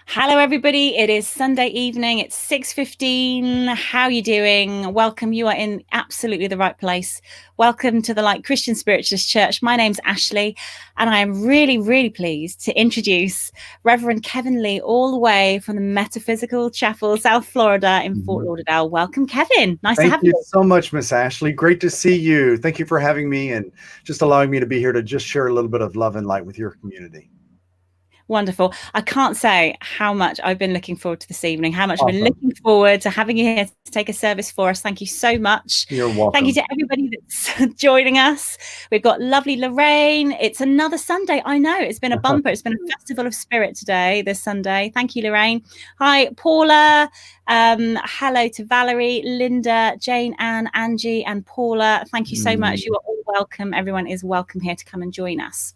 Hello, everybody. It is Sunday evening. It's 6:15. How are you doing? Welcome. You are in absolutely the right place. Welcome to the Light Christian Spiritualist Church. My name's Ashley, and I am really, really pleased to introduce Reverend Kevin Lee, all the way from the Metaphysical Chapel, South Florida, in Fort Lauderdale. Welcome, Kevin. Nice to have you. Thank you so much, Miss Ashley. Great to see you. Thank you for having me and just allowing me to be here to just share a little bit of love and light with your community. Wonderful. I can't say how much I've been looking forward to this evening, how much I've been looking forward to having you here to take a service for us. Thank you so much. You're welcome. Thank you to everybody that's joining us. We've got lovely Lorraine. It's another Sunday. I know it's been a bumper. It's been a festival of spirit today, this Sunday. Thank you, Lorraine. Hi, Paula. Hello to Valerie, Linda, Jane, Anne, Angie, and Paula. Thank you so much. You are all welcome. Everyone is welcome here to come and join us.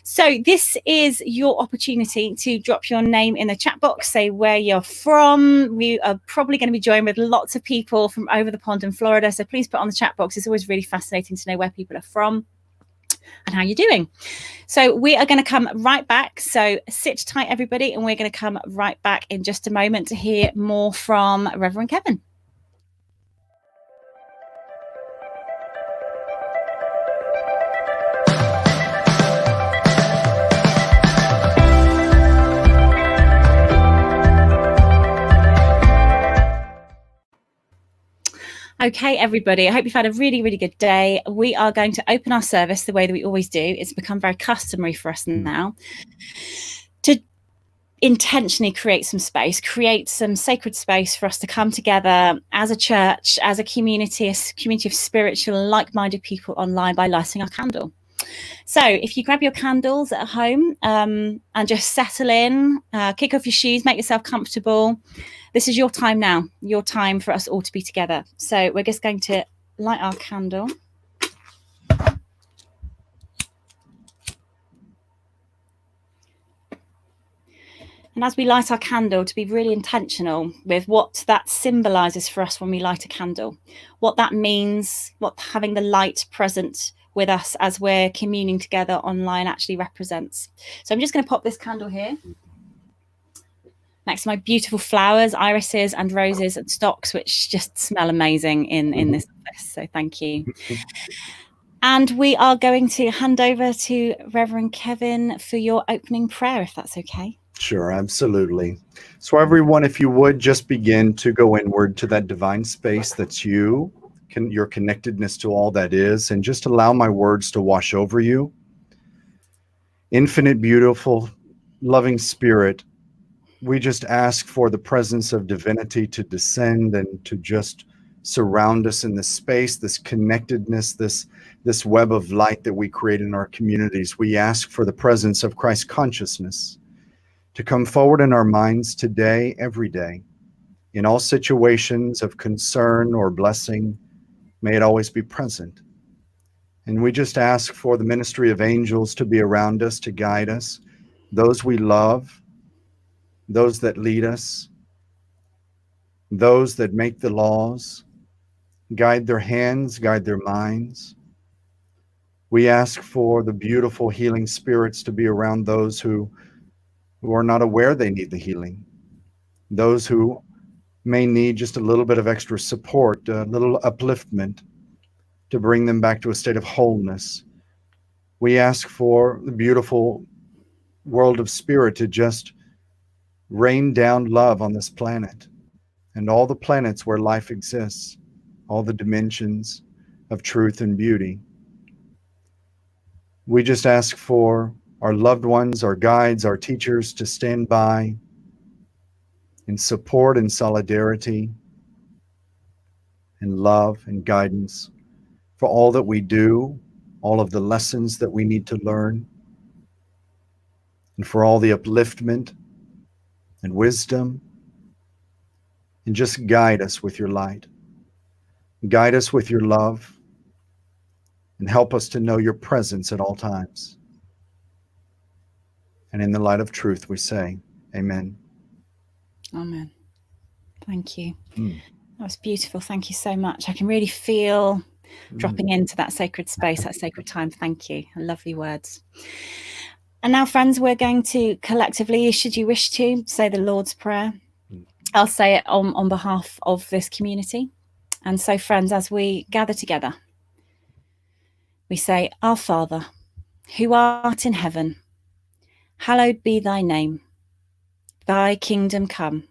So this is your opportunity to drop your name in the chat box, say where you're from. We are probably going to be joined with lots of people from over the pond in Florida. So please put on the chat box. It's always really fascinating to know where people are from and how you're doing. So we are going to come right back. So sit tight, everybody, and we're going to come right back in just a moment to hear more from Reverend Kevin. Okay, everybody, I hope you've had a really, really good day. We are going to open our service the way that we always do. It's become very customary for us now to intentionally create some space, create some sacred space for us to come together as a church, as a community of spiritual, like-minded people online by lighting our candle. So if you grab your candles at home and just settle in, kick off your shoes, make yourself comfortable. This is your time now, your time for us all to be together. So we're just going to light our candle. And as we light our candle, to be really intentional with what that symbolizes for us when we light a candle, what that means, what having the light present with us as we're communing together online actually represents. So I'm just going to pop this candle here next to my beautiful flowers, irises and roses and stocks, which just smell amazing in this office. So thank you. And we are going to hand over to Reverend Kevin for your opening prayer, if that's okay. Sure, absolutely. So everyone, if you would just begin to go inward to that divine space that's you, your connectedness to all that is, and just allow my words to wash over you. Infinite, beautiful, loving Spirit, we just ask for the presence of divinity to descend and to just surround us in this space, this connectedness, this web of light that we create in our communities. We ask for the presence of Christ consciousness to come forward in our minds today, every day, in all situations of concern or blessing. May it always be present. And we just ask for the ministry of angels to be around us, to guide us, those we love, those that lead us, those that make the laws, guide their hands, guide their minds. We ask for the beautiful healing spirits to be around those who are not aware they need the healing, those who may need just a little bit of extra support, a little upliftment to bring them back to a state of wholeness. We ask for the beautiful world of spirit to just rain down love on this planet and all the planets where life exists, all the dimensions of truth and beauty. We just ask for our loved ones, our guides, our teachers to stand by in support and solidarity and love and guidance for all that we do, all of the lessons that we need to learn, and for all the upliftment and wisdom. And just guide us with your light. Guide us with your love and help us to know your presence at all times. And in the light of truth, we say, amen. Amen. Thank you. That was beautiful. Thank you so much. I can really feel dropping into that sacred space, that sacred time. Thank you. Lovely words. And now, friends, we're going to collectively, should you wish to, say the Lord's Prayer. I'll say it on behalf of this community. And so, friends, as we gather together, we say, Our Father, who art in heaven, hallowed be thy name. Thy kingdom come.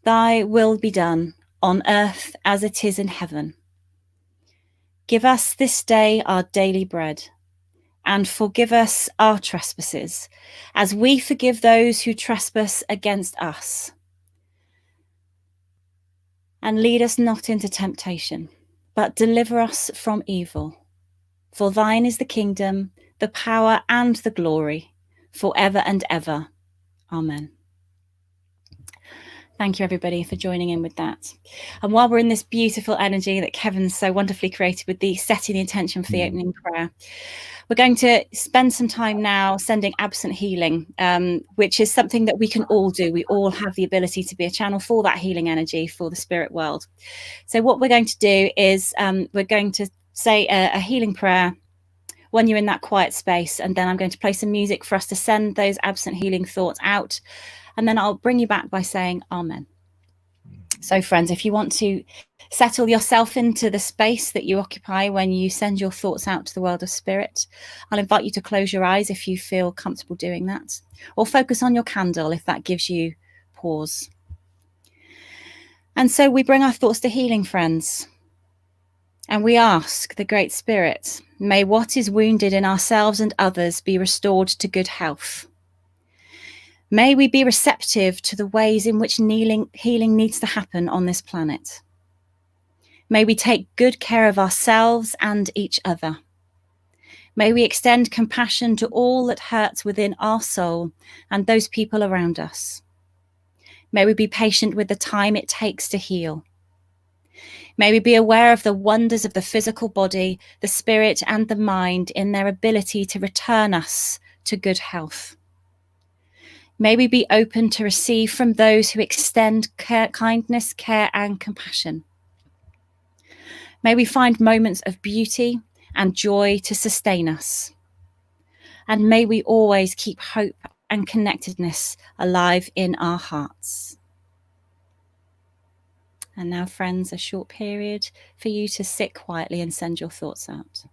Thy will be done on earth as it is in heaven. Give us this day our daily bread, and forgive us our trespasses, as we forgive those who trespass against us. And lead us not into temptation, but deliver us from evil. For thine is the kingdom, the power, and the glory, forever and ever. Amen. Thank you, everybody, for joining in with that. And while we're in this beautiful energy that Kevin's so wonderfully created with the setting the intention for the opening prayer, we're going to spend some time now sending absent healing, which is something that we can all do. We all have the ability to be a channel for that healing energy for the spirit world. So what we're going to do is we're going to say a healing prayer when you're in that quiet space, and then I'm going to play some music for us to send those absent healing thoughts out. And then I'll bring you back by saying Amen. So, friends, if you want to settle yourself into the space that you occupy when you send your thoughts out to the world of spirit, I'll invite you to close your eyes if you feel comfortable doing that, or focus on your candle if that gives you pause. And so we bring our thoughts to healing, friends. And we ask the Great Spirit, may what is wounded in ourselves and others be restored to good health. May we be receptive to the ways in which healing needs to happen on this planet. May we take good care of ourselves and each other. May we extend compassion to all that hurts within our soul and those people around us. May we be patient with the time it takes to heal. May we be aware of the wonders of the physical body, the spirit, and the mind in their ability to return us to good health. May we be open to receive from those who extend kindness, care, and compassion. May we find moments of beauty and joy to sustain us. And may we always keep hope and connectedness alive in our hearts. And now, friends, a short period for you to sit quietly and send your thoughts out.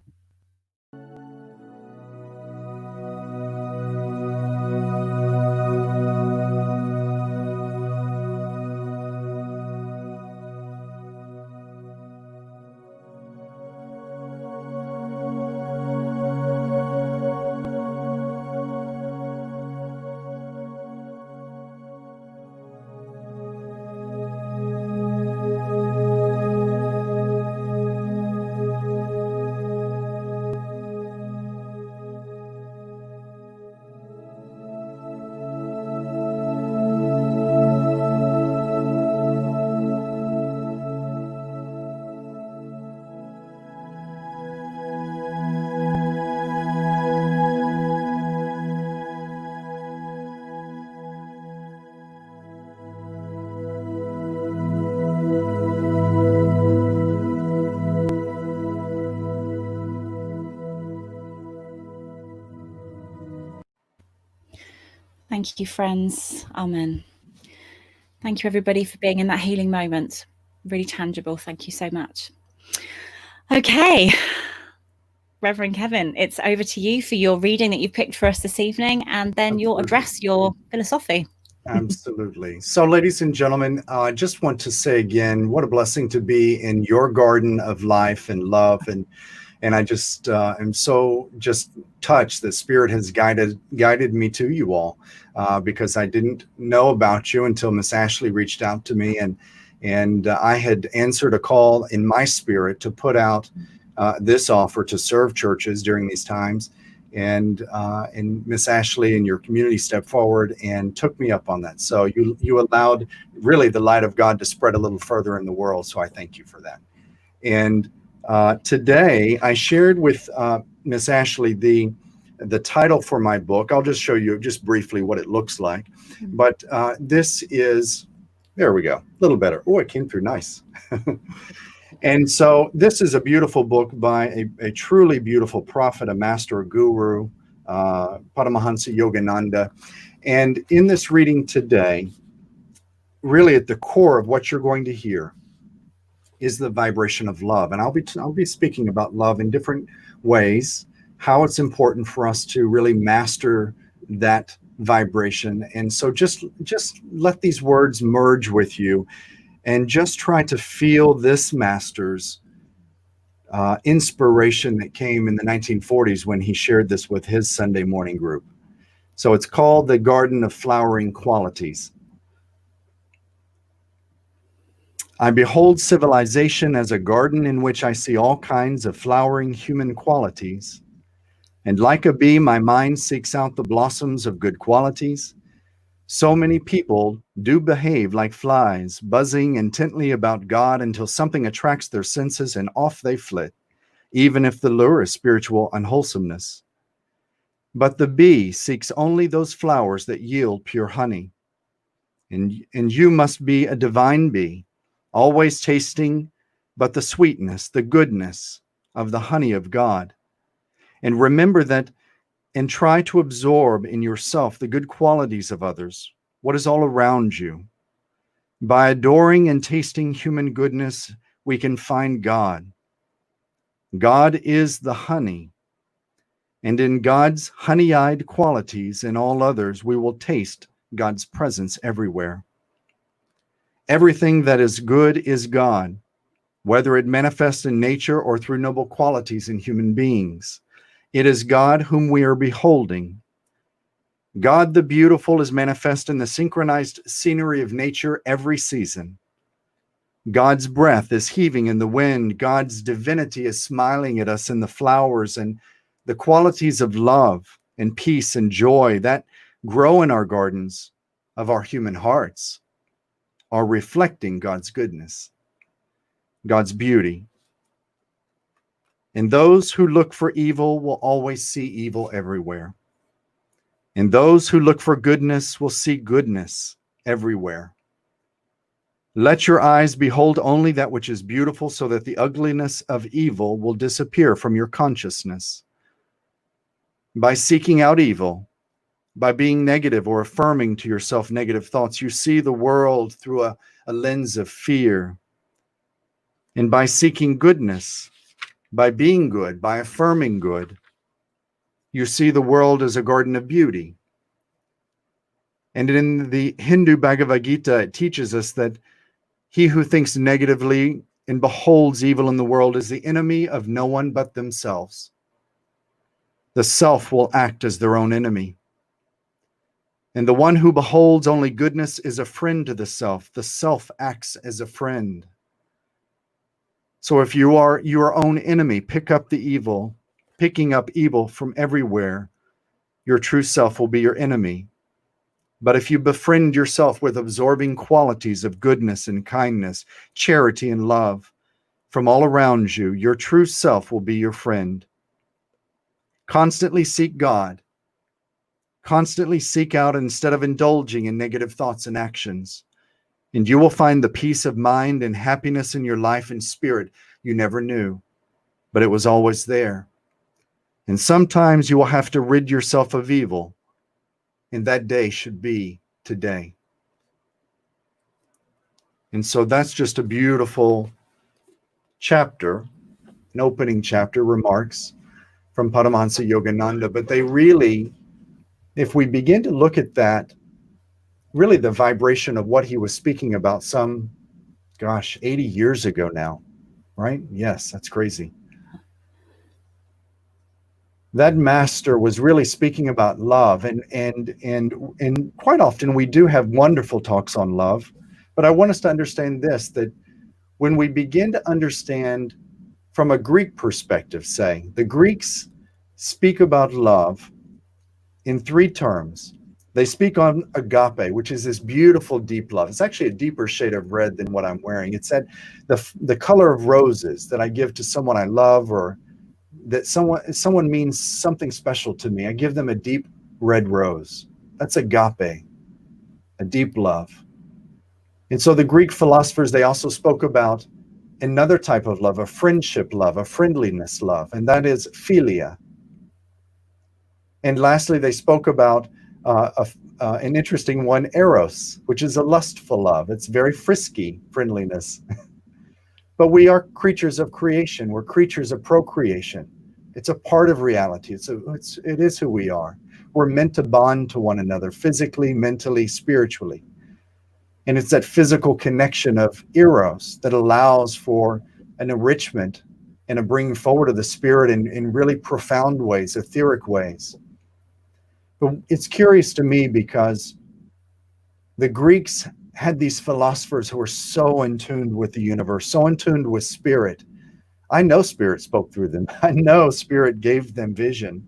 Thank you, friends. Amen. Thank you, everybody, for being in that healing moment. Really tangible. Thank you so much. Okay. Reverend Kevin, it's over to you for your reading that you've picked for us this evening, and then your address, your philosophy. Absolutely. So, ladies and gentlemen, I just want to say again, what a blessing to be in your garden of life and love. And I just am so just touched that Spirit has guided me to you all, because I didn't know about you until Miss Ashley reached out to me, and I had answered a call in my spirit to put out this offer to serve churches during these times. And Miss Ashley and your community stepped forward and took me up on that. So you allowed really the light of God to spread a little further in the world. So I thank you for that. And today I shared with Miss Ashley the title for my book. I'll just show you just briefly what it looks like. But this is, there we go, a little better. Oh, it came through nice. And so this is a beautiful book by a truly beautiful prophet, a master, a guru, Paramahansa Yogananda. And in this reading today, really at the core of what you're going to hear is the vibration of love. And I'll be speaking about love in different ways, how it's important for us to really master that vibration. And so just let these words merge with you and just try to feel this master's inspiration that came in the 1940s when he shared this with his Sunday morning group. So it's called The Garden of Flowering Qualities. I behold civilization as a garden in which I see all kinds of flowering human qualities. And like a bee, my mind seeks out the blossoms of good qualities. So many people do behave like flies, buzzing intently about God until something attracts their senses and off they flit, even if the lure is spiritual unwholesomeness. But the bee seeks only those flowers that yield pure honey. And you must be a divine bee, always tasting but the sweetness, the goodness of the honey of God. And remember that, and try to absorb in yourself the good qualities of others, what is all around you. By adoring and tasting human goodness, we can find God. God is the honey, and in God's honey-eyed qualities and all others, we will taste God's presence everywhere. Everything that is good is God, whether it manifests in nature or through noble qualities in human beings. It is God whom we are beholding. God the beautiful is manifest in the synchronized scenery of nature every season. God's breath is heaving in the wind. God's divinity is smiling at us in the flowers, and the qualities of love and peace and joy that grow in our gardens of our human hearts are reflecting God's goodness, God's beauty. And those who look for evil will always see evil everywhere. And those who look for goodness will see goodness everywhere. Let your eyes behold only that which is beautiful, so that the ugliness of evil will disappear from your consciousness. By seeking out evil, by being negative or affirming to yourself negative thoughts, you see the world through a lens of fear. And by seeking goodness, by being good, by affirming good, you see the world as a garden of beauty. And in the Hindu Bhagavad Gita, it teaches us that he who thinks negatively and beholds evil in the world is the enemy of no one but themselves. The self will act as their own enemy. And the one who beholds only goodness is a friend to the self. The self acts as a friend. So if you are your own enemy, pick up the evil. Picking up evil from everywhere, your true self will be your enemy. But if you befriend yourself with absorbing qualities of goodness and kindness, charity and love from all around you, your true self will be your friend. Constantly seek God. Constantly seek out instead of indulging in negative thoughts and actions. And you will find the peace of mind and happiness in your life and spirit you never knew, but it was always there. And sometimes you will have to rid yourself of evil, and that day should be today. And so that's just a beautiful chapter, an opening chapter, remarks from Paramahansa Yogananda. But they really, if we begin to look at that, really the vibration of what he was speaking about some, 80 years ago now, right? Yes, that's crazy. That master was really speaking about love, and quite often we do have wonderful talks on love, but I want us to understand this, that when we begin to understand from a Greek perspective, say, the Greeks speak about love in three terms. They speak on agape, which is this beautiful deep love. It's actually a deeper shade of red than what I'm wearing. It's that the color of roses that I give to someone I love, or that someone means something special to me. I give them a deep red rose. That's agape, a deep love. And so the Greek philosophers, they also spoke about another type of love, a friendship love, a friendliness love, and that is philia. And lastly, they spoke about an interesting one, eros, which is a lustful love. It's very frisky friendliness. But we are creatures of creation. We're creatures of procreation. It's a part of reality. It is who we are. We're meant to bond to one another physically, mentally, spiritually. And it's that physical connection of eros that allows for an enrichment and a bringing forward of the spirit in really profound ways, etheric ways. But it's curious to me because the Greeks had these philosophers who were so in tune with the universe, so in tune with spirit. I know spirit spoke through them. I know spirit gave them vision.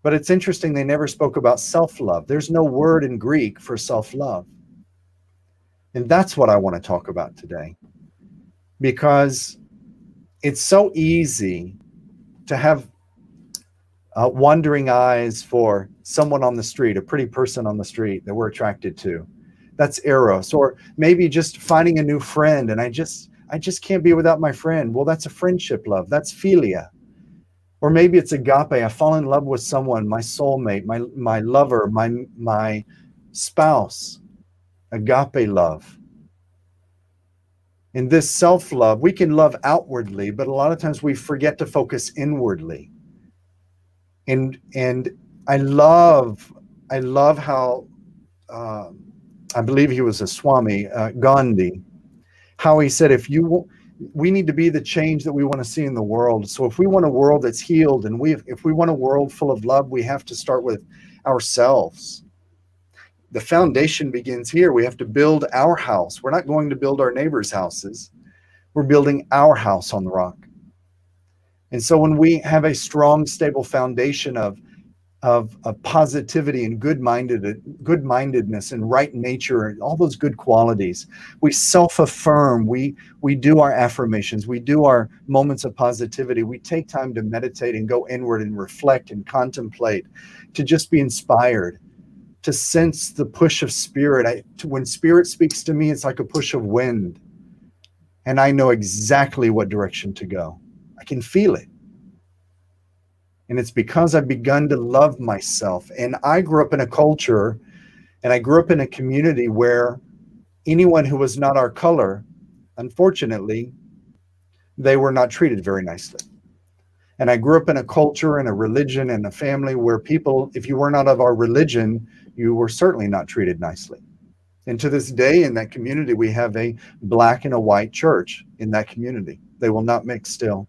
But it's interesting, they never spoke about self-love. There's no word in Greek for self-love. And that's what I want to talk about today. Because it's so easy to have wandering eyes for someone on the street, a pretty person on the street that we're attracted to. That's eros. Or maybe just finding a new friend and I just can't be without my friend. Well, that's a friendship love. That's philia. Or maybe it's agape. I fall in love with someone, my soulmate, my lover, my spouse. Agape love. In this self-love, we can love outwardly, but a lot of times we forget to focus inwardly. And I love how I believe he was a Swami, Gandhi, how he said, we need to be the change that we want to see in the world. So if we want a world that's healed and if we want a world full of love, we have to start with ourselves. The foundation begins here. We have to build our house. We're not going to build our neighbors' houses. We're building our house on the rock. And so when we have a strong, stable foundation of positivity and good-mindedness and right nature and all those good qualities, we self-affirm, we do our affirmations, we do our moments of positivity, we take time to meditate and go inward and reflect and contemplate, to just be inspired, to sense the push of spirit. When spirit speaks to me, it's like a push of wind. And I know exactly what direction to go. I can feel it. And it's because I've begun to love myself. And I grew up in a culture and I grew up in a community where anyone who was not our color, unfortunately, they were not treated very nicely. And I grew up in a culture and a religion and a family where people, if you were not of our religion, you were certainly not treated nicely. And to this day in that community, we have a black and a white church in that community. They will not mix still.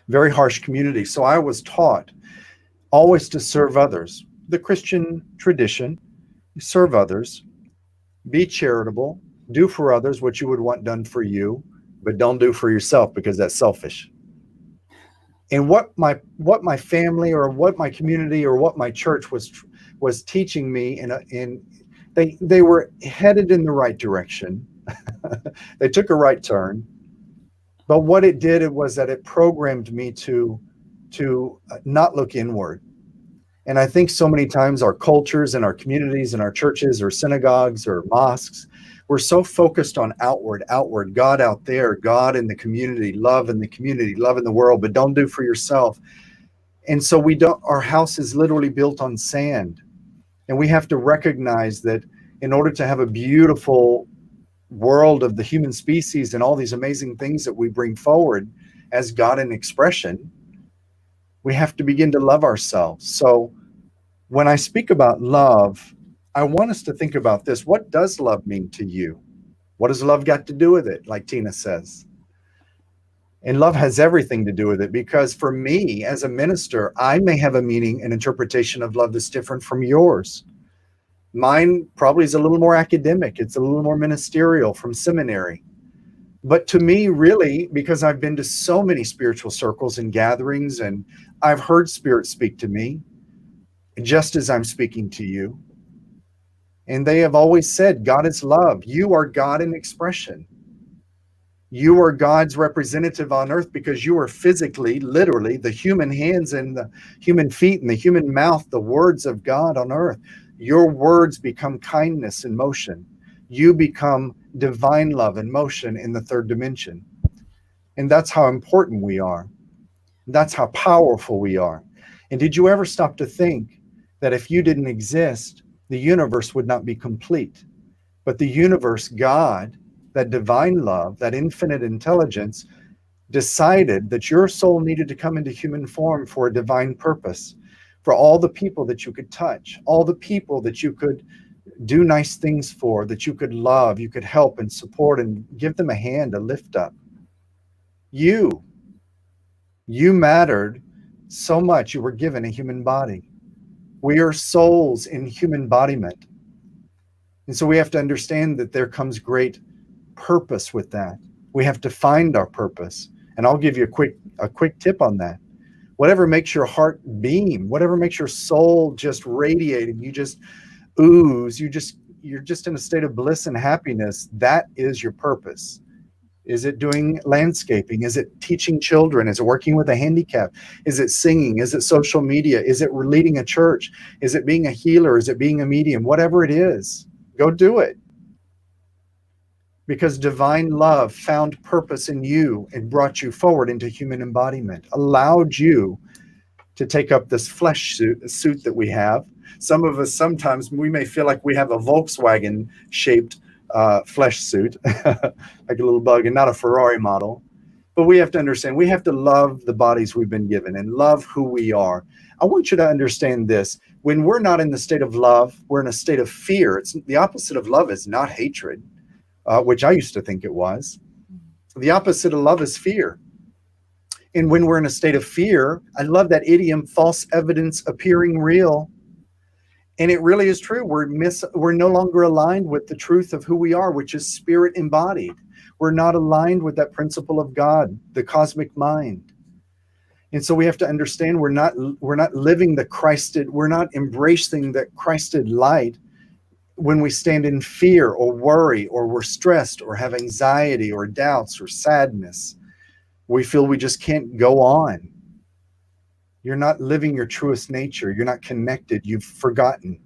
Very harsh community. So I was taught always to serve others. The Christian tradition, serve others, be charitable, do for others what you would want done for you, but don't do for yourself because that's selfish. And what my family or what my community or what my church was teaching me, they were headed in the right direction. They took a right turn. But what it did was that it programmed me to not look inward. And I think so many times our cultures and our communities and our churches or synagogues or mosques, we're so focused on outward, God out there, God in the community, love in the community, love in the world, but don't do for yourself. And so our house is literally built on sand. And we have to recognize that in order to have a beautiful world of the human species and all these amazing things that we bring forward as God in expression, we have to begin to love ourselves. So when I speak about love, I want us to think about this. What does love mean to you? What has love got to do with it, like Tina says? And love has everything to do with it, because for me as a minister, I may have a meaning and interpretation of love that's different from yours. Mine probably is a little more academic. It's a little more ministerial from seminary. But to me, really, because I've been to so many spiritual circles and gatherings, and I've heard spirit speak to me, just as I'm speaking to you. And they have always said, God is love. You are God in expression. You are God's representative on earth because you are physically, literally, the human hands and the human feet and the human mouth, the words of God on earth. Your words become kindness in motion. You become divine love in motion in the third dimension. And that's how important we are. That's how powerful we are. And did you ever stop to think that if you didn't exist, the universe would not be complete? But the universe, God, that divine love, that infinite intelligence, decided that your soul needed to come into human form for a divine purpose, for all the people that you could touch, all the people that you could do nice things for, that you could love, you could help and support and give them a hand, a lift up. You mattered so much. You were given a human body. We are souls in human embodiment. And so we have to understand that there comes great purpose with that. We have to find our purpose. And I'll give you a quick tip on that. Whatever makes your heart beam, whatever makes your soul just radiate and you just ooze, you're just in a state of bliss and happiness, that is your purpose. Is it doing landscaping? Is it teaching children? Is it working with a handicap? Is it singing? Is it social media? Is it leading a church? Is it being a healer? Is it being a medium? Whatever it is, go do it. Because divine love found purpose in you and brought you forward into human embodiment, allowed you to take up this flesh suit that we have. Some of us, sometimes we may feel like we have a Volkswagen shaped flesh suit, like a little bug, and not a Ferrari model. But we have to understand, we have to love the bodies we've been given and love who we are. I want you to understand this. When we're not in the state of love, we're in a state of fear. It's the opposite of love is not hatred, which I used to think it was. The opposite of love is fear. And when we're in a state of fear, I love that idiom, false evidence appearing real. And it really is true. We're no longer aligned with the truth of who we are, which is spirit embodied. We're not aligned with that principle of God, the cosmic mind. And so we have to understand we're not living the Christed, we're not embracing that Christed light when we stand in fear or worry or we're stressed or have anxiety or doubts or sadness. We feel we just can't go on. You're not living your truest nature. You're not connected. You've forgotten.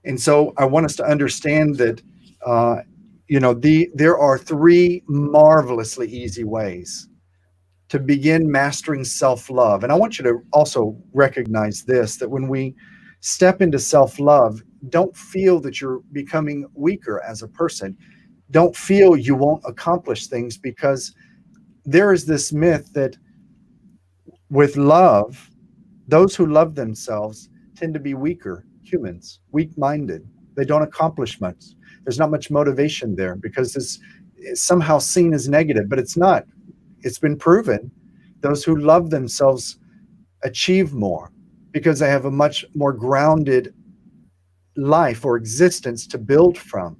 And so I want us to understand that, there are three marvelously easy ways to begin mastering self-love. And I want you to also recognize this, that when we step into self-love, don't feel that you're becoming weaker as a person. Don't feel you won't accomplish things, because there is this myth that with love, those who love themselves tend to be weaker humans, weak-minded. They don't accomplish much. There's not much motivation there because it's somehow seen as negative, but it's not. It's been proven. Those who love themselves achieve more because they have a much more grounded life or existence to build from.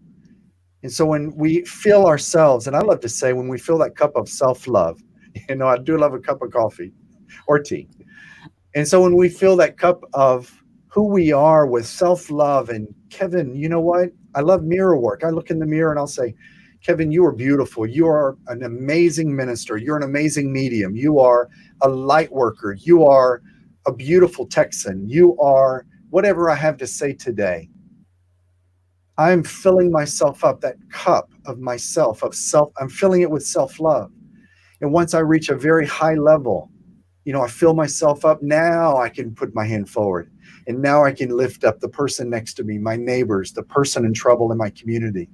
And so when we fill ourselves, and I love to say, when we fill that cup of self-love, I do love a cup of coffee or tea. And so when we fill that cup of who we are with self-love, and Kevin, you know what? I love mirror work. I look in the mirror and I'll say, Kevin, you are beautiful. You are an amazing minister. You're an amazing medium. You are a light worker. You are a beautiful Texan. You are whatever I have to say today. I'm filling myself up, that cup of myself, I'm filling it with self-love. And once I reach a very high level, I fill myself up. Now I can put my hand forward. And now I can lift up the person next to me, my neighbors, the person in trouble in my community.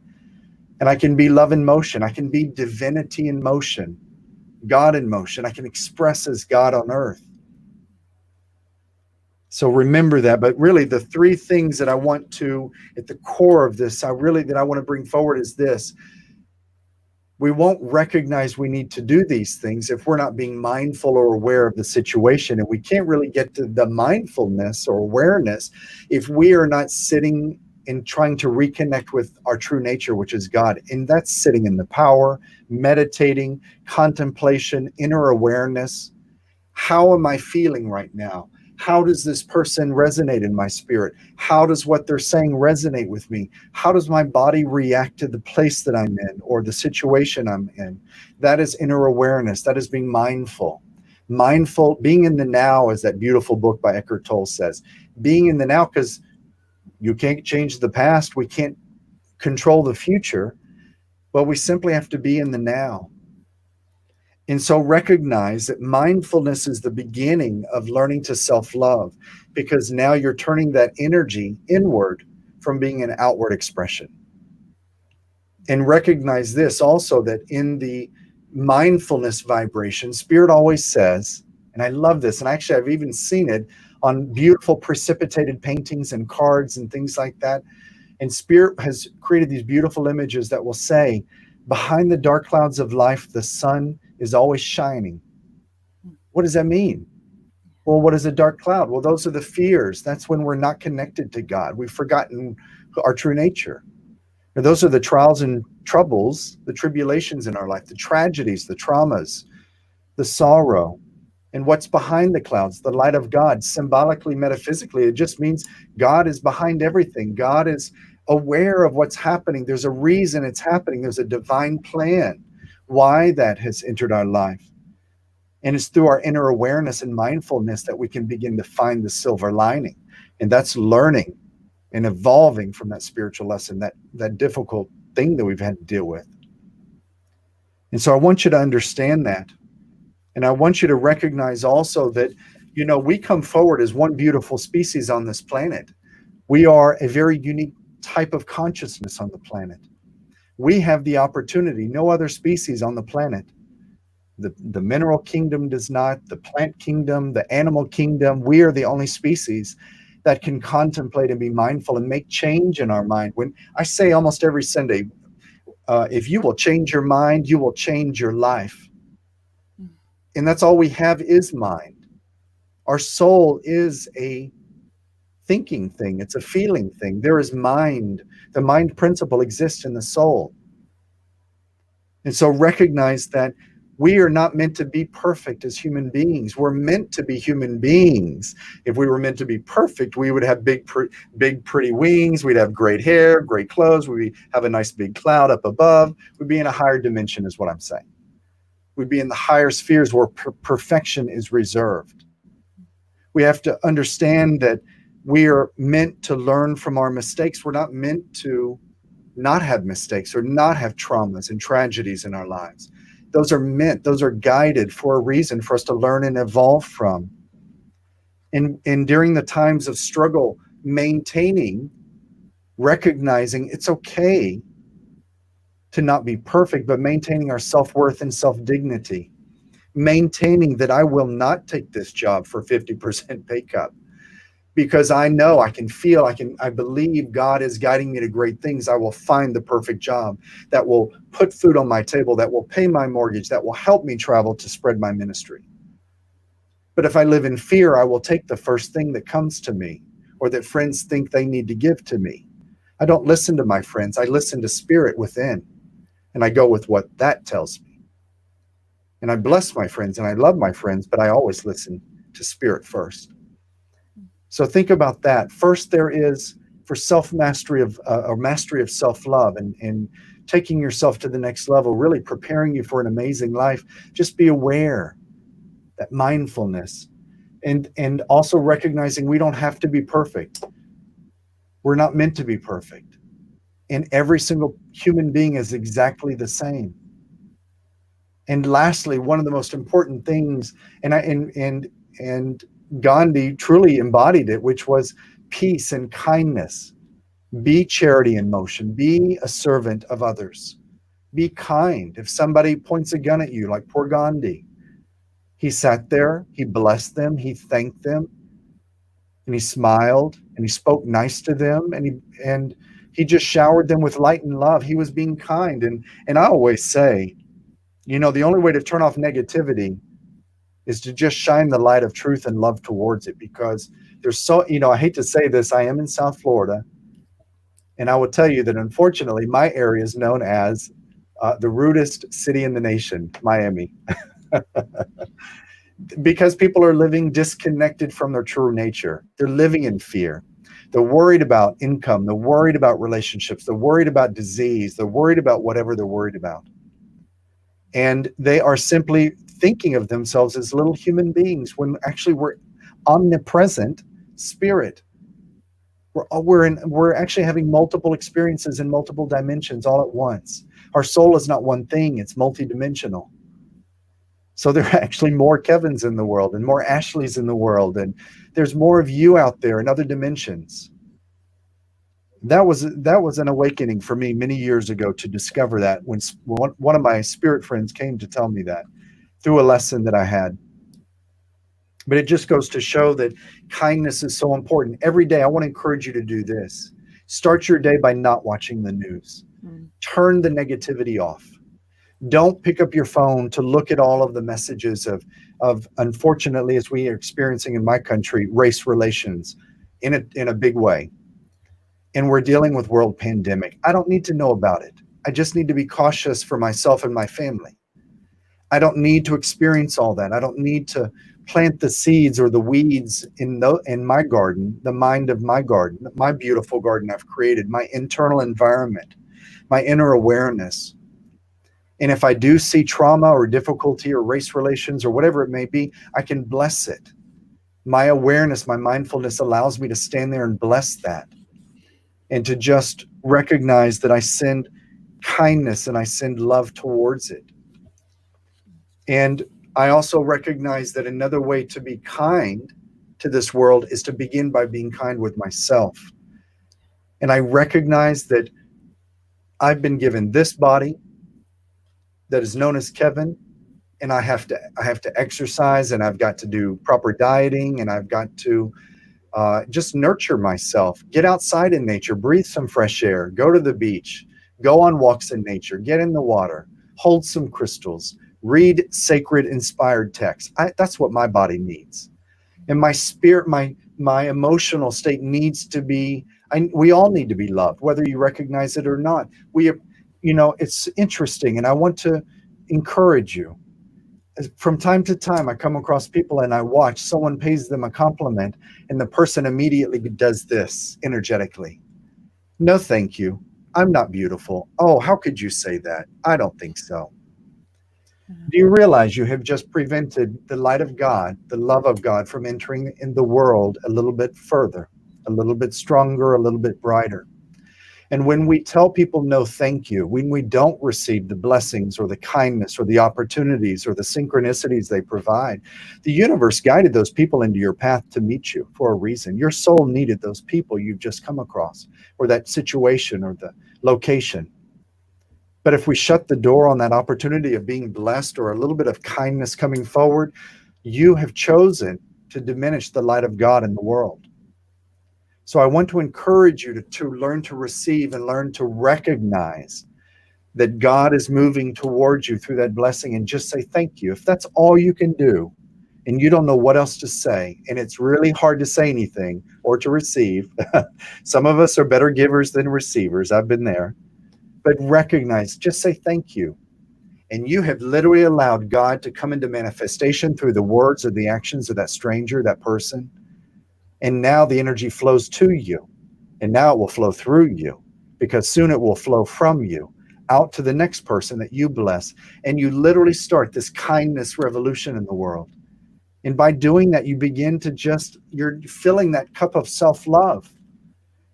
And I can be love in motion. I can be divinity in motion, God in motion. I can express as God on earth. So remember that. But really, the three things that I want to, at the core of this, that I want to bring forward is this. We won't recognize we need to do these things if we're not being mindful or aware of the situation. And we can't really get to the mindfulness or awareness if we are not sitting and trying to reconnect with our true nature, which is God. And that's sitting in the power, meditating, contemplation, inner awareness. How am I feeling right now? How does this person resonate in my spirit? How does what they're saying resonate with me? How does my body react to the place that I'm in or the situation I'm in? That is inner awareness. That is being mindful. Mindful, being in the now, as that beautiful book by Eckhart Tolle says. Being in the now, because you can't change the past. We can't control the future, but we simply have to be in the now. And so recognize that mindfulness is the beginning of learning to self-love, because now you're turning that energy inward from being an outward expression. And recognize this also, that in the mindfulness vibration, Spirit always says, and I love this, and actually I've even seen it on beautiful precipitated paintings and cards and things like that. And Spirit has created these beautiful images that will say, behind the dark clouds of life, the sun is always shining. What does that mean? Well, what is a dark cloud? Well, those are the fears. That's when we're not connected to God. We've forgotten our true nature. And those are the trials and troubles, the tribulations in our life, the tragedies, the traumas, the sorrow. And what's behind the clouds? The light of God. Symbolically, metaphysically, it just means God is behind everything. God is aware of what's happening. There's a reason it's happening. There's a divine plan why that has entered our life. And it's through our inner awareness and mindfulness that we can begin to find the silver lining. And that's learning and evolving from that spiritual lesson, that difficult thing that we've had to deal with. And so I want you to understand that. And I want you to recognize also that, you know, we come forward as one beautiful species on this planet. We are a very unique type of consciousness on the planet. We have the opportunity, no other species on the planet. The mineral kingdom does not, the plant kingdom, the animal kingdom. We are the only species that can contemplate and be mindful and make change in our mind. When I say almost every Sunday, if you will change your mind, you will change your life. And that's all we have is mind. Our soul is a thinking thing. It's a feeling thing. There is mind. The mind principle exists in the soul. And so recognize that we are not meant to be perfect as human beings. We're meant to be human beings. If we were meant to be perfect, we would have big, pretty wings. We'd have great hair, great clothes. We'd have a nice big cloud up above. We'd be in a higher dimension is what I'm saying. We'd be in the higher spheres where perfection is reserved. We have to understand that we are meant to learn from our mistakes. We're not meant to not have mistakes or not have traumas and tragedies in our lives. Those are guided for a reason, for us to learn and evolve from. And during the times of struggle, recognizing it's okay to not be perfect, but maintaining our self-worth and self-dignity. Maintaining that I will not take this job for 50% pay cut, because I know, I can feel, I believe God is guiding me to great things. I will find the perfect job that will put food on my table, that will pay my mortgage, that will help me travel to spread my ministry. But if I live in fear, I will take the first thing that comes to me or that friends think they need to give to me. I don't listen to my friends. I listen to Spirit within, and I go with what that tells me. And I bless my friends and I love my friends, but I always listen to Spirit first. So think about that. First, there is for self-mastery or mastery of self-love and taking yourself to the next level, really preparing you for an amazing life. Just be aware, that mindfulness, and also recognizing we don't have to be perfect. We're not meant to be perfect. And every single human being is exactly the same. And lastly, one of the most important things, and Gandhi truly embodied it, which was peace and kindness. Be charity in motion. Be a servant of others. Be kind. If somebody points a gun at you, like poor Gandhi, he sat there, he blessed them, he thanked them, and he smiled, and he spoke nice to them, and he just showered them with light and love. He was being kind. And I always say, you know, the only way to turn off negativity is to just shine the light of truth and love towards it, because there's so, you know, I hate to say this, I am in South Florida, and I will tell you that unfortunately my area is known as the rudest city in the nation, Miami, because people are living disconnected from their true nature. They're living in fear. They're worried about income. They're worried about relationships. They're worried about disease. They're worried about whatever they're worried about. And they are simply thinking of themselves as little human beings when actually we're omnipresent spirit. We're actually having multiple experiences in multiple dimensions all at once. Our soul is not one thing, it's multidimensional. So there are actually more Kevins in the world and more Ashleys in the world, and there's more of you out there in other dimensions. That was an awakening for me many years ago, to discover that when one of my spirit friends came to tell me that through a lesson that I had. But it just goes to show that kindness is so important. Every day, I want to encourage you to do this. Start your day by not watching the news. Turn the negativity off. Don't pick up your phone to look at all of the messages of unfortunately, as we are experiencing in my country, race relations in a big way. And we're dealing with world pandemic. I don't need to know about it. I just need to be cautious for myself and my family. I don't need to experience all that. I don't need to plant the seeds or the weeds in my garden, the mind of my garden, my beautiful garden I've created, my internal environment, my inner awareness. And if I do see trauma or difficulty or race relations or whatever it may be, I can bless it. My awareness, my mindfulness allows me to stand there and bless that, and to just recognize that I send kindness and I send love towards it. And I also recognize that another way to be kind to this world is to begin by being kind with myself. And I recognize that I've been given this body that is known as Kevin, and I have to exercise, and I've got to do proper dieting, and I've got to just nurture myself, get outside in nature, breathe some fresh air, go to the beach, go on walks in nature, get in the water, hold some crystals, read sacred inspired texts. That's what my body needs. And my spirit, my emotional state needs to be, we all need to be loved, whether you recognize it or not. It's interesting, and I want to encourage you. From time to time, I come across people and I watch someone pays them a compliment, and the person immediately does this energetically. No, thank you. I'm not beautiful. Oh, how could you say that? I don't think so. Do you realize you have just prevented the light of God, the love of God, from entering in the world a little bit further, a little bit stronger, a little bit brighter? And when we tell people no thank you, when we don't receive the blessings or the kindness or the opportunities or the synchronicities they provide, the universe guided those people into your path to meet you for a reason. Your soul needed those people you've just come across, or that situation or the location. But if we shut the door on that opportunity of being blessed or a little bit of kindness coming forward, you have chosen to diminish the light of God in the world. So I want to encourage you to learn to receive and learn to recognize that God is moving towards you through that blessing, and just say thank you. If that's all you can do and you don't know what else to say, and it's really hard to say anything or to receive, some of us are better givers than receivers. I've been there. But recognize, just say thank you. And you have literally allowed God to come into manifestation through the words or the actions of that stranger, that person. And now the energy flows to you, and now it will flow through you, because soon it will flow from you out to the next person that you bless. And you literally start this kindness revolution in the world. And by doing that, you begin to you're filling that cup of self-love.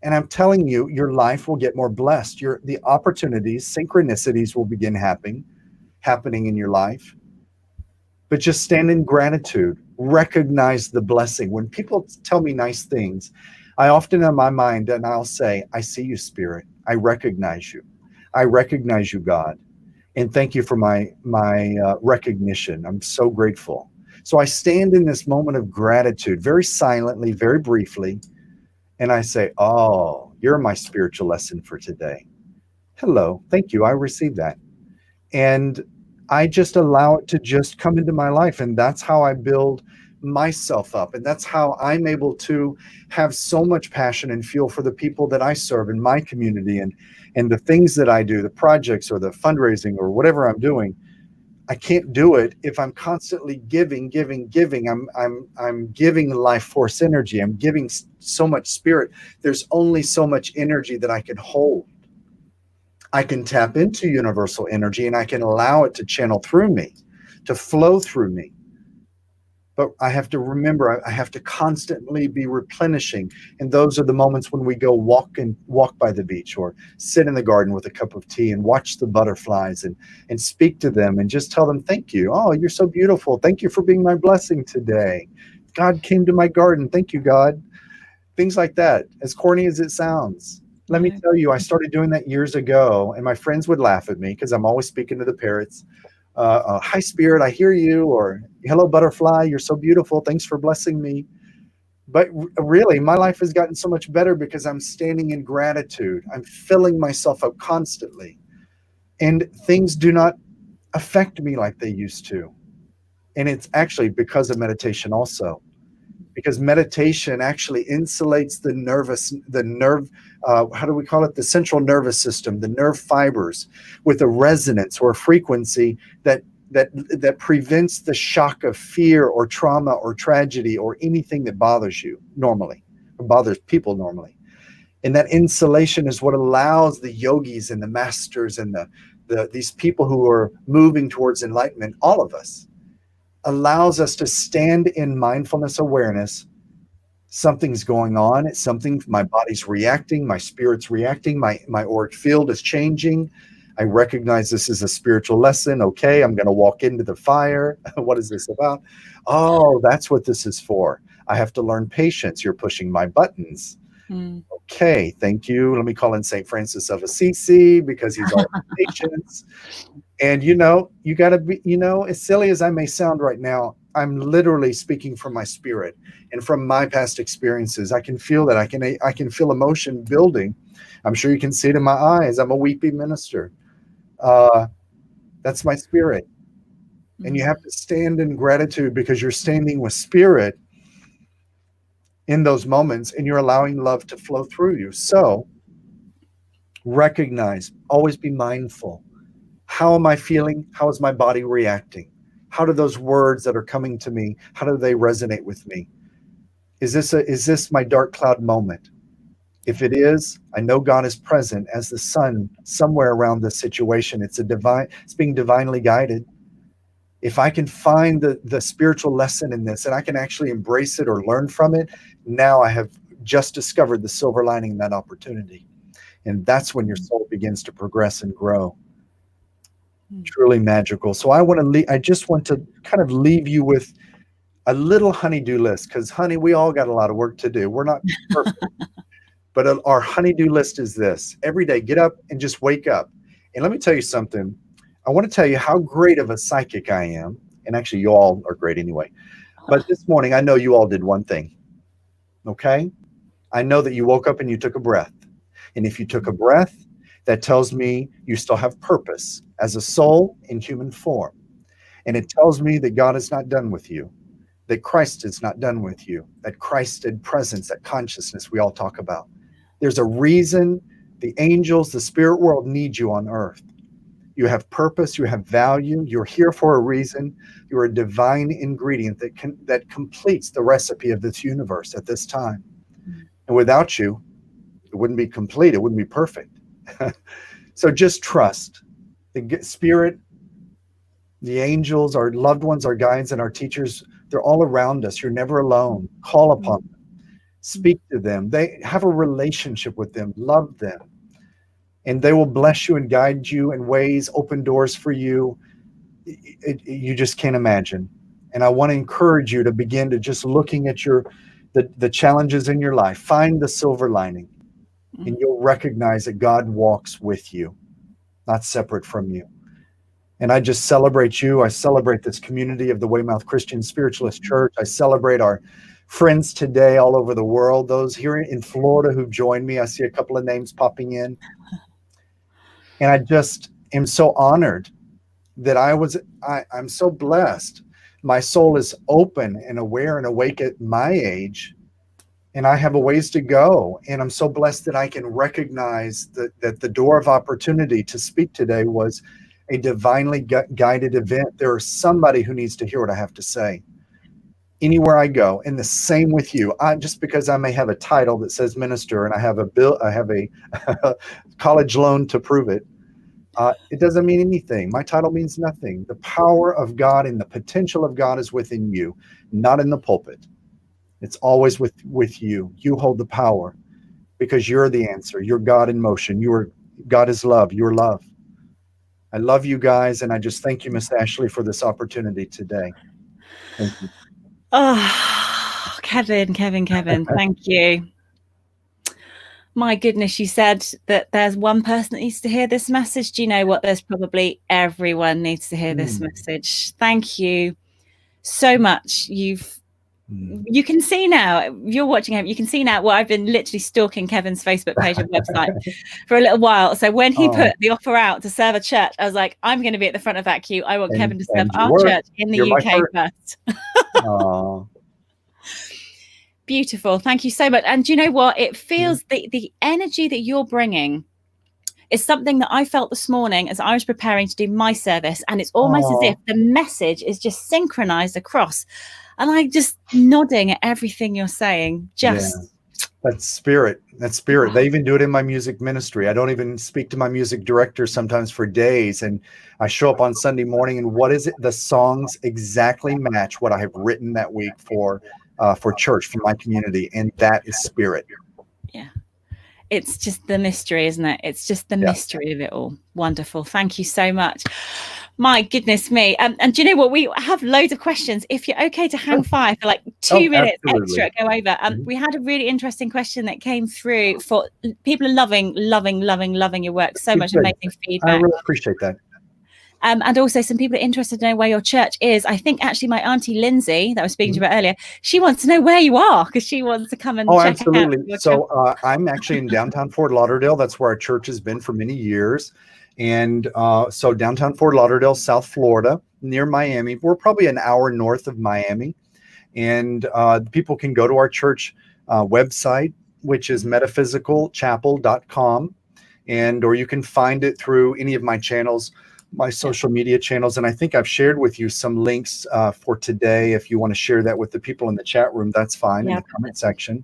And I'm telling you, your life will get more blessed. The opportunities, synchronicities will begin happening in your life. But just stand in gratitude. Recognize the blessing. When people tell me nice things, I often in my mind, and I'll say, I see you, Spirit. I recognize you. I recognize you, God. And thank you for my recognition. I'm so grateful. So I stand in this moment of gratitude, very silently, very briefly, and I say, oh, you're my spiritual lesson for today. Hello, thank you. I received that. And I just allow it to just come into my life. And that's how I build myself up. And that's how I'm able to have so much passion and fuel for the people that I serve in my community, and the things that I do, the projects or the fundraising or whatever I'm doing. I can't do it if I'm constantly giving. I'm giving life force energy. I'm giving so much spirit. There's only so much energy that I can hold. I can tap into universal energy, and I can allow it to channel through me, to flow through me. But I have to remember, I have to constantly be replenishing. And those are the moments when we go walk by the beach, or sit in the garden with a cup of tea and watch the butterflies, and speak to them and just tell them, thank you. Oh, you're so beautiful. Thank you for being my blessing today. God came to my garden. Thank you, God. Things like that, as corny as it sounds. Let me tell you, I started doing that years ago, and my friends would laugh at me because I'm always speaking to the parrots. Hi, Spirit, I hear you, or hello, butterfly, you're so beautiful. Thanks for blessing me. But really, my life has gotten so much better because I'm standing in gratitude. I'm filling myself up constantly, and things do not affect me like they used to. And it's actually because of meditation also, because meditation actually insulates the nerve, how do we call it? The central nervous system, the nerve fibers, with a resonance or a frequency that prevents the shock of fear or trauma or tragedy or anything that bothers you normally, or bothers people normally. And that insulation is what allows the yogis and the masters and these people who are moving towards enlightenment, all of us, allows us to stand in mindfulness awareness. Something's going on. It's something, my body's reacting, my spirit's reacting, my auric field is changing. I recognize this is a spiritual lesson. Okay, I'm going to walk into the fire. What is this about? Oh, that's what this is for. I have to learn patience. You're pushing my buttons. Okay, thank you. Let me call in St. Francis of Assisi because he's all patience. And you got to be, as silly as I may sound right now, I'm literally speaking from my spirit and from my past experiences. I can feel that. I can feel emotion building. I'm sure you can see it in my eyes. I'm a weepy minister. That's my spirit. And you have to stand in gratitude because you're standing with spirit in those moments, and you're allowing love to flow through you. So recognize, always be mindful. How am I feeling? How is my body reacting? How do those words that are coming to me, how do they resonate with me? Is this my dark cloud moment? If it is, I know God is present as the sun somewhere around this situation. It's being divinely guided. If I can find the spiritual lesson in this, and I can actually embrace it or learn from it, now I have just discovered the silver lining in that opportunity. And that's when your soul begins to progress and grow. Truly magical. So I just want to kind of leave you with a little honeydew list, because honey, we all got a lot of work to do. We're not perfect. But our honeydew list is this. Every day, get up and just wake up. And let me tell you something. I want to tell you how great of a psychic I am. And actually, you all are great anyway. But this morning, I know you all did one thing. Okay? I know that you woke up and you took a breath. And if you took a breath, that tells me you still have purpose as a soul in human form. And it tells me that God is not done with you, that Christ is not done with you, that Christed presence, that consciousness we all talk about. There's a reason the angels, the spirit world need you on earth. You have purpose, you have value, you're here for a reason. You're a divine ingredient that completes the recipe of this universe at this time. And without you, it wouldn't be complete, it wouldn't be perfect. So just trust. The spirit, the angels, our loved ones, our guides, and our teachers, they're all around us. You're never alone. Call upon them. Speak to them. They have a relationship with them. Love them. And they will bless you and guide you in ways, open doors for you. You just can't imagine. And I want to encourage you to begin to just looking at the challenges in your life. Find the silver lining. And you'll recognize that God walks with you, not separate from you. And I just celebrate you. I celebrate this community of the Weymouth Christian Spiritualist Church. I celebrate our friends today all over the world, those here in Florida who've joined me. I see a couple of names popping in. And I just am so honored that I'm so blessed. My soul is open and aware and awake at my age. And I have a ways to go. And I'm so blessed that I can recognize that the door of opportunity to speak today was a divinely guided event. There is somebody who needs to hear what I have to say anywhere I go. And the same with you. Just because I may have a title that says minister and I have a college loan to prove it, It doesn't mean anything. My title means nothing. The power of God and the potential of God is within you, not in the pulpit. It's always with you. You hold the power because you're the answer. You're God in motion. God is love. You're love. I love you guys, and I just thank you, Miss Ashley, for this opportunity today. Thank you. Oh, Kevin, thank you. My goodness, you said that there's one person that needs to hear this message. Do you know what? There's probably everyone needs to hear this message. Thank you so much. You can see now, you're watching him, you can see now, well, I've been literally stalking Kevin's Facebook page and website for a little while. So when he put the offer out to serve a church, I was like, I'm going to be at the front of that queue. I want Kevin to serve our church in the UK first. Beautiful. Thank you so much. And do you know what? It feels the energy that you're bringing is something that I felt this morning as I was preparing to do my service. And it's almost as if the message is just synchronized across. And I'm just nodding at everything you're saying. That's spirit. That's spirit. They even do it in my music ministry. I don't even speak to my music director sometimes for days. And I show up on Sunday morning, and what is it? The songs exactly match what I have written that week for church, for my community. And that is spirit. Yeah. It's just the mystery, isn't it? It's just the mystery of it all. Wonderful. Thank you so much. My goodness me. And do you know what? We have loads of questions. If you're okay to hang fire for like 2 minutes extra, go over. We had a really interesting question that came through for people are loving your work. So much amazing feedback. I really appreciate that. And also some people are interested to know where your church is. I think actually my auntie Lindsay that I was speaking to about earlier, she wants to know where you are because she wants to come and check absolutely. out. So I'm actually in downtown Fort Lauderdale. That's where our church has been for many years. And so downtown Fort Lauderdale, South Florida, near Miami. We're probably an hour north of Miami. And people can go to our church website, which is metaphysicalchapel.com. Or you can find it through any of my channels, my social media channels. And I think I've shared with you some links for today. If you want to share that with the people in the chat room, that's fine, in the comment section.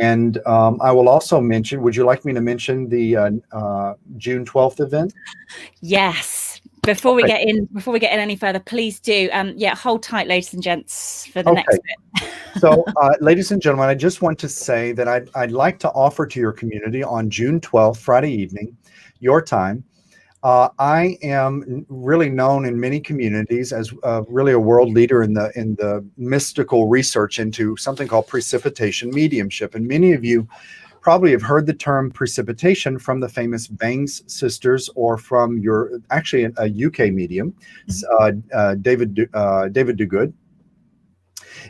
And I will also mention, would you like me to mention the June 12th event? Yes. Before we get in any further, please do. Hold tight, ladies and gents, for the next bit. So, ladies and gentlemen, I just want to say that I'd like to offer to your community on June 12th, Friday evening, your time. I am really known in many communities as really a world leader in the mystical research into something called precipitation mediumship. And many of you probably have heard the term precipitation from the famous Bangs sisters, or from actually a UK medium, David Duguid.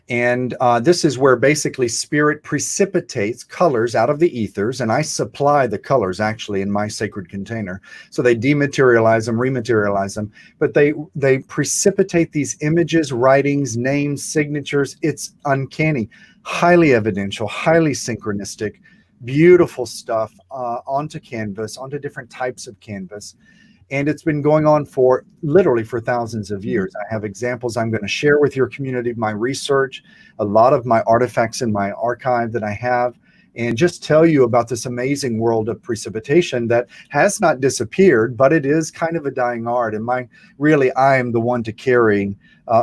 And this is where basically spirit precipitates colors out of the ethers, and I supply the colors actually in my sacred container. So they dematerialize them, rematerialize them, but they precipitate these images, writings, names, signatures. It's uncanny, highly evidential, highly synchronistic, beautiful stuff onto canvas, onto different types of canvas. And it's been going on for literally for thousands of years. I have examples I'm going to share with your community, my research, a lot of my artifacts in my archive that I have, and just tell you about this amazing world of precipitation that has not disappeared, but it is kind of a dying art. And I am the one to carry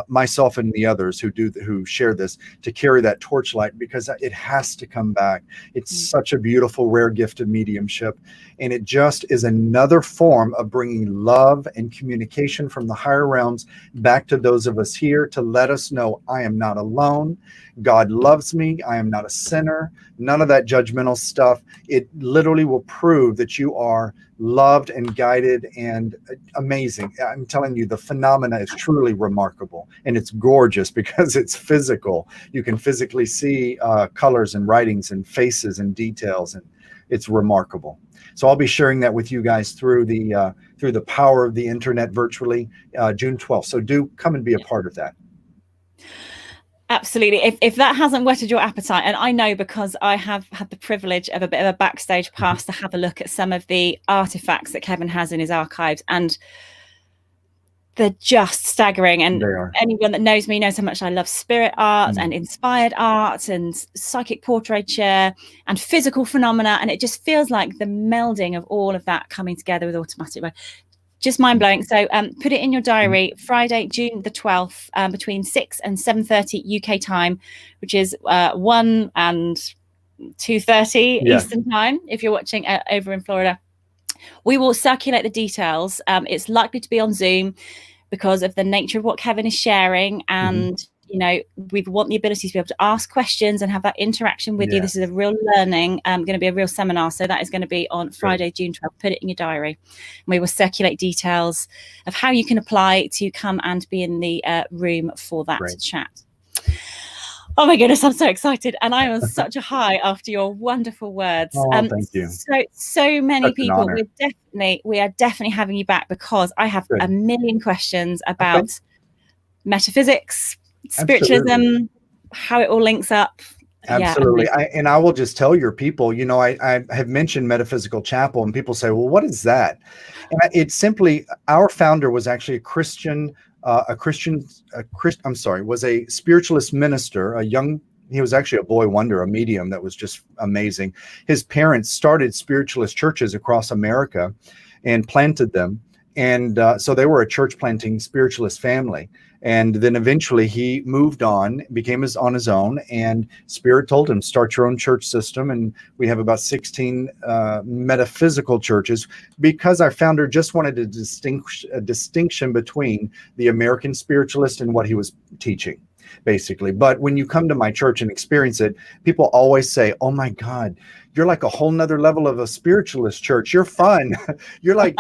myself and the others who share this, to carry that torchlight, because it has to come back. It's such a beautiful, rare gift of mediumship. And it just is another form of bringing love and communication from the higher realms back to those of us here, to let us know I am not alone. God loves me. I am not a sinner. None of that judgmental stuff. It literally will prove that you are loved and guided and amazing. I'm telling you, the phenomena is truly remarkable, and it's gorgeous because it's physical. You can physically see colors and writings and faces and details, and it's remarkable. So I'll be sharing that with you guys through the power of the internet virtually, June 12th. So do come and be a part of that. Absolutely. If that hasn't whetted your appetite, and I know because I have had the privilege of a bit of a backstage pass to have a look at some of the artifacts that Kevin has in his archives, and they're just staggering. And They are. anyone that knows me knows how much I love spirit art and inspired art and psychic portraiture and physical phenomena. And it just feels like the melding of all of that coming together with automatic mode. Just mind-blowing. So put it in your diary, Friday, June the 12th, between 6 and 7:30 UK time, which is 1 and 2:30 Eastern time, if you're watching over in Florida. We will circulate the details. It's likely to be on Zoom because of the nature of what Kevin is sharing. And, you know, we want the ability to be able to ask questions and have that interaction with you. This is a real learning, going to be a real seminar. So that is going to be on Friday, June 12th. Put it in your diary. And we will circulate details of how you can apply to come and be in the room for that chat. Oh my goodness, I'm so excited. And I am on such a high after your wonderful words. Thank you. So many Such people, we are definitely having you back because I have a million questions about metaphysics, spiritualism, how it all links up. Absolutely. And I will just tell your people, you know, I have mentioned Metaphysical Chapel and people say, well, what is that? And it's simply, our founder was actually was a spiritualist minister, he was actually a boy wonder, a medium that was just amazing. His parents started spiritualist churches across America and planted them. And so they were a church planting spiritualist family. And then eventually he moved on, became on his own, and Spirit told him, start your own church system. And we have about 16 metaphysical churches because our founder just wanted a distinction between the American spiritualist and what he was teaching, basically. But when you come to my church and experience it, people always say, oh my God, you're like a whole nother level of a spiritualist church. You're fun. You're like,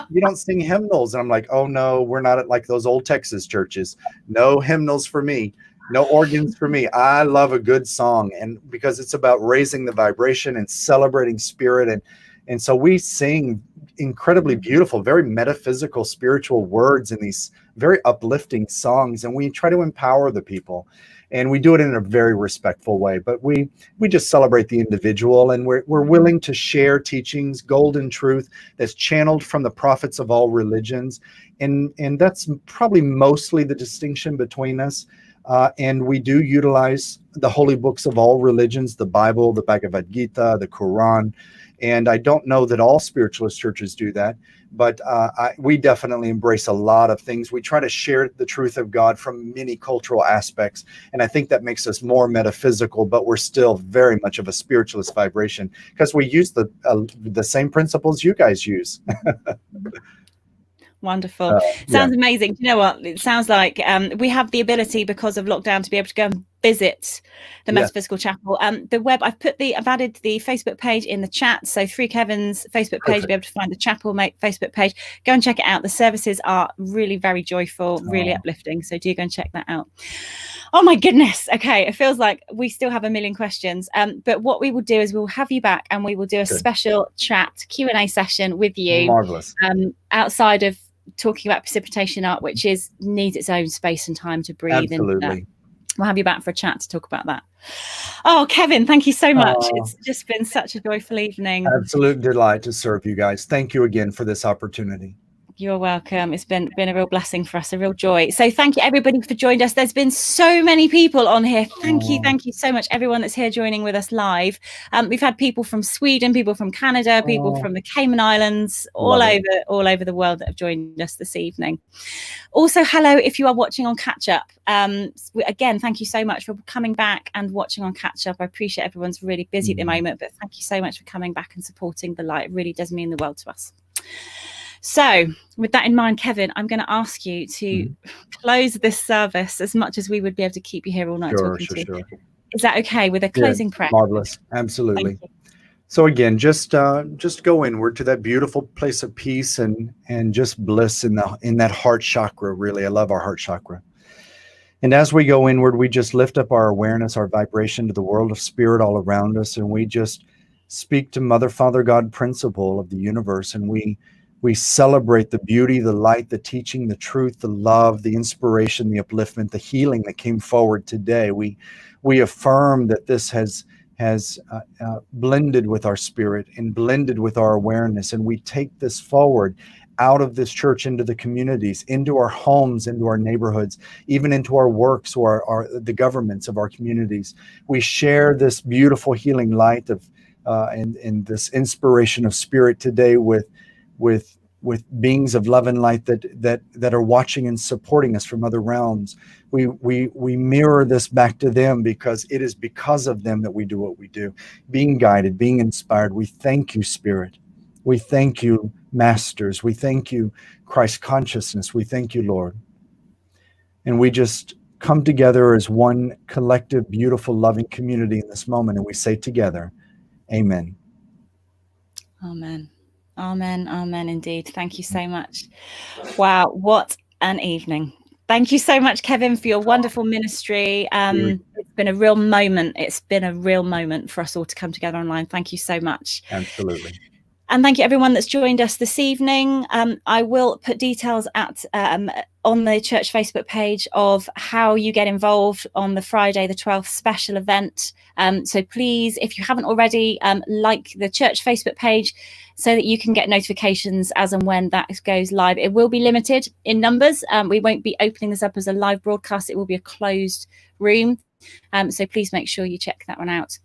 you don't sing hymnals. And I'm like, oh no, we're not like those old Texas churches. No hymnals for me. No organs for me. I love a good song. And because it's about raising the vibration and celebrating spirit. And so we sing incredibly beautiful, very metaphysical, spiritual words in these very uplifting songs. And we try to empower the people. And we do it in a very respectful way, but we just celebrate the individual, and we're willing to share teachings, golden truth that's channeled from the prophets of all religions. And that's probably mostly the distinction between us. And we do utilize the holy books of all religions, the Bible, the Bhagavad Gita, the Quran. And I don't know that all spiritualist churches do that, but we definitely embrace a lot of things. We try to share the truth of God from many cultural aspects. And I think that makes us more metaphysical, but we're still very much of a spiritualist vibration because we use the same principles you guys use. Wonderful. Sounds amazing. You know what? It sounds like we have the ability because of lockdown to be able to go and visit the Metaphysical Chapel. I've added the Facebook page in the chat. So through Kevin's Facebook page, you'll be able to find the chapel Facebook page. Go and check it out. The services are really very joyful, really uplifting. So do go and check that out. Oh my goodness. Okay. It feels like we still have a million questions. But what we will do is we'll have you back and we will do a special chat Q&A session with you. Marvelous. Outside of talking about precipitation art, which needs its own space and time to breathe. Absolutely. And we'll have you back for a chat to talk about that. Oh, Kevin, thank you so much. It's just been such a joyful evening. Absolute delight to serve you guys. Thank you again for this opportunity. You're welcome. It's been a real blessing for us, a real joy. So thank you everybody for joining us. There's been so many people on here. Thank you so much, everyone that's here joining with us live. We've had people from Sweden, people from Canada, people from the Cayman Islands, all over the world that have joined us this evening. Also, hello if you are watching on Catch Up. Again, thank you so much for coming back and watching on Catch Up. I appreciate everyone's really busy at the moment, but thank you so much for coming back and supporting the light. It really does mean the world to us. So with that in mind, Kevin, I'm going to ask you to close this service as much as we would be able to keep you here all night talking to you. Is that okay with a closing prayer? Marvelous. Absolutely. So again, just go inward to that beautiful place of peace and just bliss in that heart chakra. Really, I love our heart chakra. And as we go inward, we just lift up our awareness, our vibration to the world of spirit all around us. And we just speak to Mother, Father, God, principle of the universe. And we celebrate the beauty, the light, the teaching, the truth, the love, the inspiration, the upliftment, the healing that came forward today. We affirm that this has blended with our spirit and blended with our awareness. And we take this forward out of this church into the communities, into our homes, into our neighborhoods, even into our works or the governments of our communities. We share this beautiful healing light of and this inspiration of spirit today with beings of love and light that are watching and supporting us from other realms. We mirror this back to them, because it is because of them that we do what we do, being guided, being inspired. We thank you, Spirit. We thank you, Masters. We thank you, Christ consciousness. We thank you, Lord. And we just come together as one collective, beautiful, loving community in this moment, and we say together, Amen. Amen. Amen. Amen. Indeed. Thank you so much. Wow. What an evening. Thank you so much, Kevin, for your wonderful ministry. It's been a real moment. It's been a real moment for us all to come together online. Thank you so much. Absolutely. And thank you everyone that's joined us this evening. I will put details on the church Facebook page of how you get involved on the Friday the 12th special event. So please, if you haven't already, like the church Facebook page so that you can get notifications as and when that goes live. It will be limited in numbers. We won't be opening this up as a live broadcast. It will be a closed room. So please make sure you check that one out.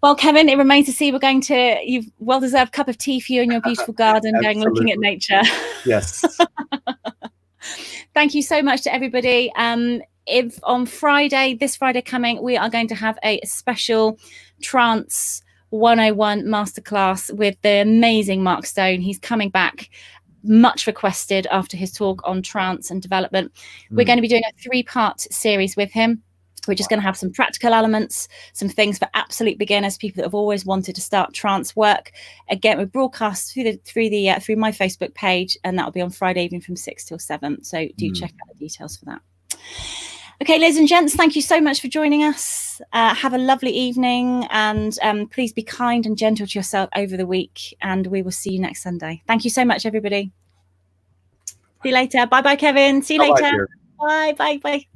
Well, Kevin, it remains to see. We're going to, you've well-deserved cup of tea for you in your beautiful garden, going looking at nature. Yes. Thank you so much to everybody. If on Friday, this Friday coming, we are going to have a special Trance 101 masterclass with the amazing Mark Stone. He's coming back, much requested after his talk on trance and development. We're going to be doing a 3-part series with him. We're just going to have some practical elements, some things for absolute beginners, people that have always wanted to start trance work. Again, we broadcast through my Facebook page, and that will be on Friday evening from 6 till 7. So do check out the details for that. Okay, ladies and gents, thank you so much for joining us. Have a lovely evening, and please be kind and gentle to yourself over the week, and we will see you next Sunday. Thank you so much, everybody. See you later. Bye-bye, Kevin. See you later. Bye. Bye.